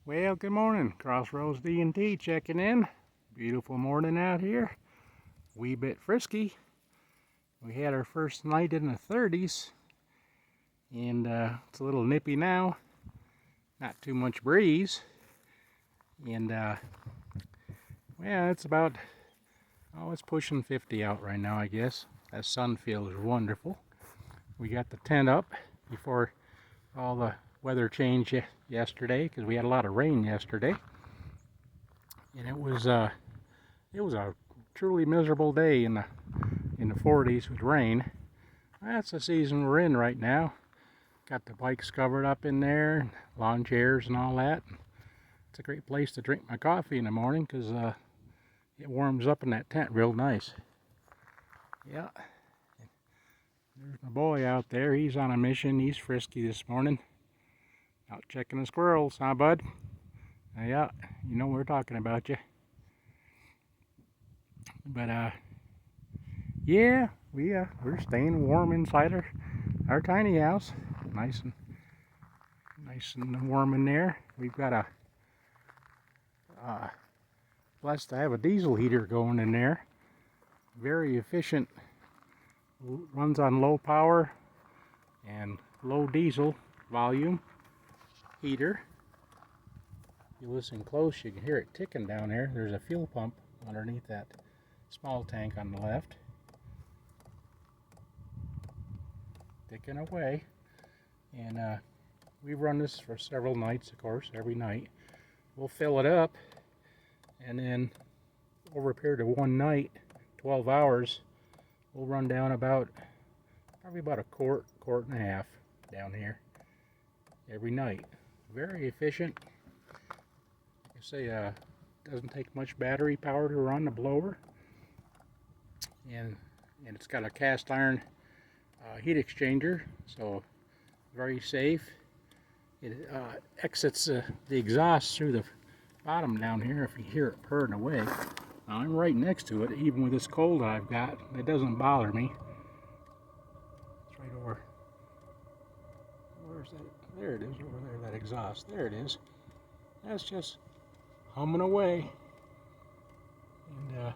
Well, good morning. Crossroads D&T checking in. Beautiful morning out here. Wee bit frisky. We had our first night in the 30s, and it's a little nippy now. Not too much breeze, and well, it's about it's pushing 50 out right now, I guess. That sun feels wonderful. We got the tent up before all the weather changed yesterday because we had a lot of rain yesterday, and it was a truly miserable day in the 40s with rain. That's the season we're in right now. Got the bikes covered up in there, lawn chairs and all that. It's a great place to drink my coffee in the morning because it warms up in that tent real nice. Yeah. There's my boy out there. He's on a mission. He's frisky this morning. Out checking the squirrels, huh, bud? Yeah, you know we're talking about you. But yeah, we're staying warm inside our tiny house. Nice and warm in there. We've got a blessed to have a diesel heater going in there. Very efficient. Runs on low power and low diesel volume heater. If you listen close, you can hear it ticking down there. There's a fuel pump underneath that small tank on the left. Ticking away. And we've run this for several nights, of course, every night. We'll fill it up, and then over a period of one night, 12 hours, we'll run down probably about a quart and a half down here every night. Very efficient. Like I say, doesn't take much battery power to run the blower, and it's got a cast iron heat exchanger, so very safe. It exits the exhaust through the bottom down here if you hear it purring away. Now, I'm right next to it, even with this cold I've got. It doesn't bother me. It's right over. Where's that? There it is, over there, that exhaust. There it is. That's just humming away. And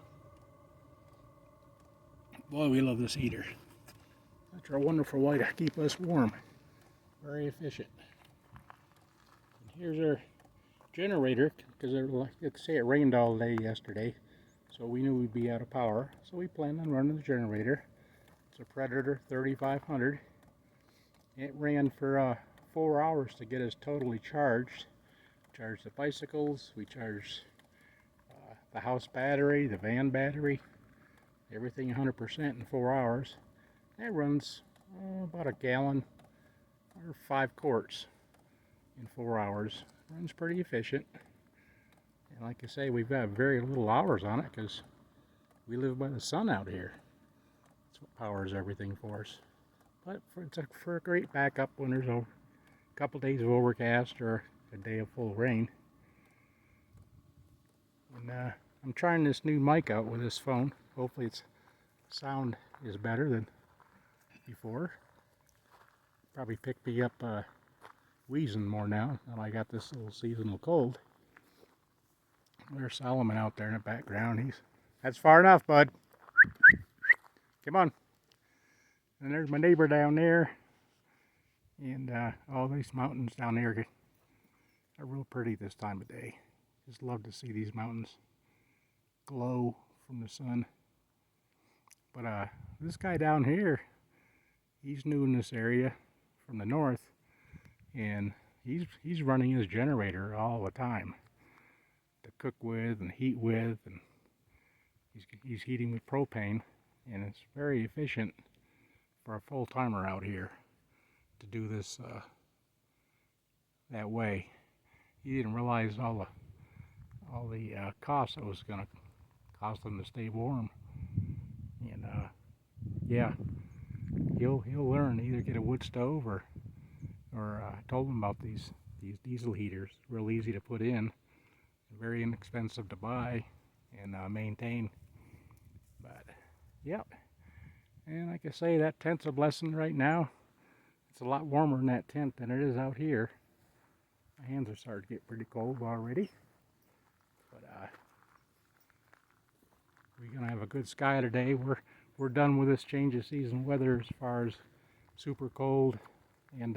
boy, we love this heater. Such a wonderful way to keep us warm. Very efficient. And here's our generator, because like I say, it rained all day yesterday, so we knew we'd be out of power. So we planned on running the generator. It's a Predator 3500. It ran for 4 hours to get us totally charged. Charged the bicycles, we charged the house battery, the van battery, everything 100% in 4 hours. It runs about a gallon or 5 quarts in 4 hours. Runs pretty efficient. And like I say, we've got very little hours on it because we live by the sun out here. That's what powers everything for us. But for a great backup when there's a couple days of overcast or a day of full rain. And I'm trying this new mic out with this phone. Hopefully its sound is better than before. Probably picked me up wheezing more now that I got this little seasonal cold. There's Solomon out there in the background. That's far enough, bud. Come on. And there's my neighbor down there. And all these mountains down there are real pretty this time of day. Just love to see these mountains glow from the sun. But this guy down here, he's new in this area from the north, and he's running his generator all the time to cook with and heat with, and he's heating with propane, and it's very efficient for a full-timer out here to do this that way. He didn't realize all the costs it was going to cost him to stay warm, and yeah, he'll learn. Either get a wood stove or I told him about these diesel heaters. Real easy to put in, very inexpensive to buy and maintain. But yep. And like I say, that tent's a blessing right now. It's a lot warmer in that tent than it is out here. I hands are starting to get pretty cold already. But we're gonna have a good sky today. We're done with this change of season weather as far as super cold. And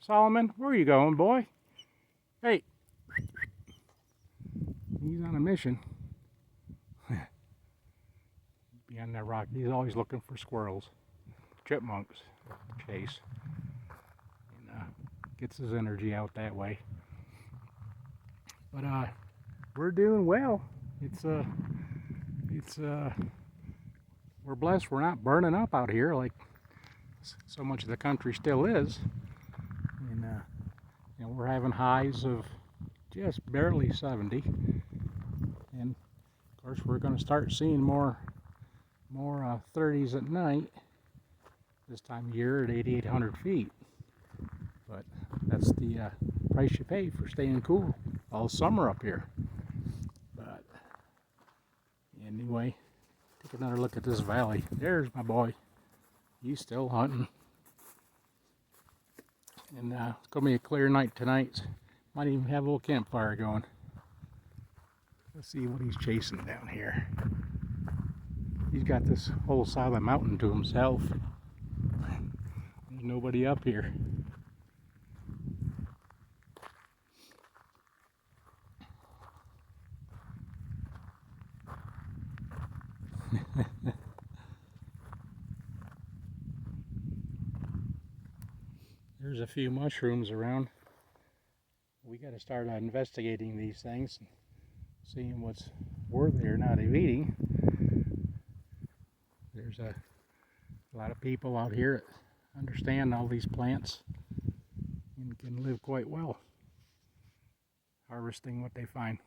Solomon, where are you going, boy? Hey, he's on a mission. Behind that rock, he's always looking for squirrels, chipmunks to chase, and gets his energy out that way. But we're doing well. We're blessed. We're not burning up out here like so much of the country still is, and we're having highs of just barely 70, and of course we're going to start seeing more 30s at night this time of year at 8,800 feet. But that's the price you pay for staying cool all summer up here. But anyway, take another look at this valley. There's my boy. He's still hunting. And it's going to be a clear night tonight. Might even have a little campfire going. Let's see what he's chasing down here. He's got this whole side of the mountain to himself. There's nobody up here. There's a few mushrooms around. We got to start investigating these things and seeing what's worthy or not of eating. There's a lot of people out here that understand all these plants and can live quite well harvesting what they find.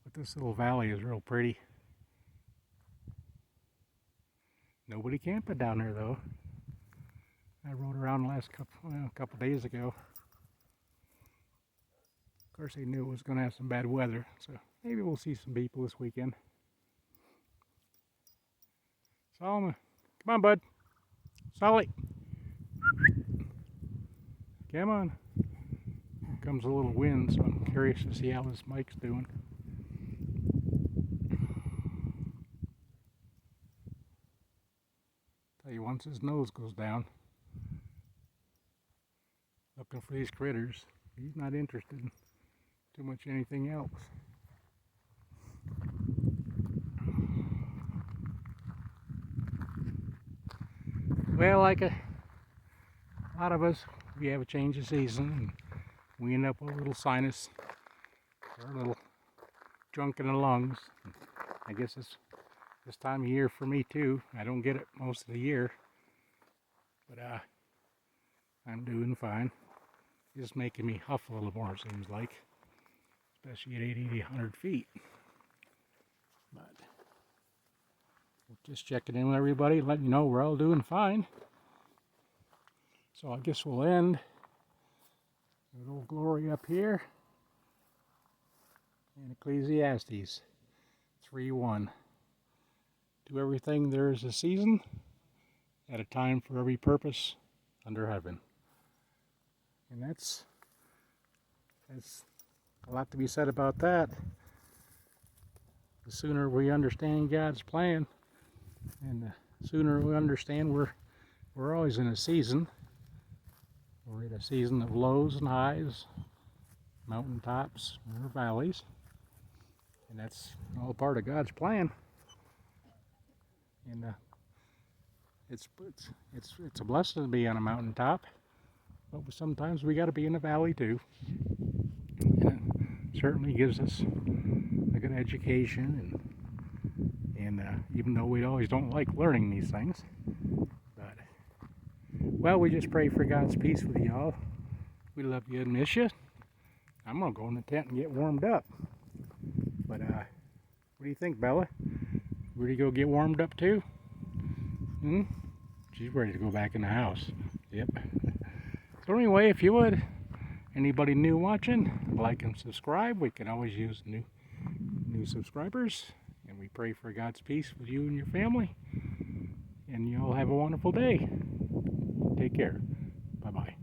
But this little valley is real pretty. Nobody camping down there though. I rode around the last couple days ago. Of course, they knew it was going to have some bad weather, so maybe we'll see some people this weekend. Solomon, come on, bud. Solly. Come on. Here comes a little wind, so I'm curious to see how this Mike's doing. Tell you, once his nose goes down, looking for these critters, he's not interested in too much anything else. Well, like a lot of us, we have a change of season and we end up with a little sinus or a little junk in the lungs. I guess it's this time of year for me too. I don't get it most of the year, but I'm doing fine. It's just making me huff a little more, it seems like, especially at 8,800 feet. But just checking in with everybody, letting you know we're all doing fine. So I guess we'll end with old Glory up here in Ecclesiastes 3:1. Do everything there is a season, at a time for every purpose under heaven. And that's a lot to be said about that. The sooner we understand God's plan, and the sooner we understand we're always in a season. We're in a season of lows and highs, mountaintops or valleys, and that's all part of God's plan. And it's a blessing to be on a mountaintop, but sometimes we got to be in the valley too. And it certainly gives us a good education, and even though we always don't like learning these things, but well, we just pray for God's peace with y'all. We love you and miss you. I'm gonna go in the tent and get warmed up. But what do you think, Bella? Ready to go get warmed up too? She's ready to go back in the house. Yep. So anyway, if you would, anybody new watching, like and subscribe. We can always use new subscribers. And we pray for God's peace with you and your family. And you all have a wonderful day. Take care. Bye-bye.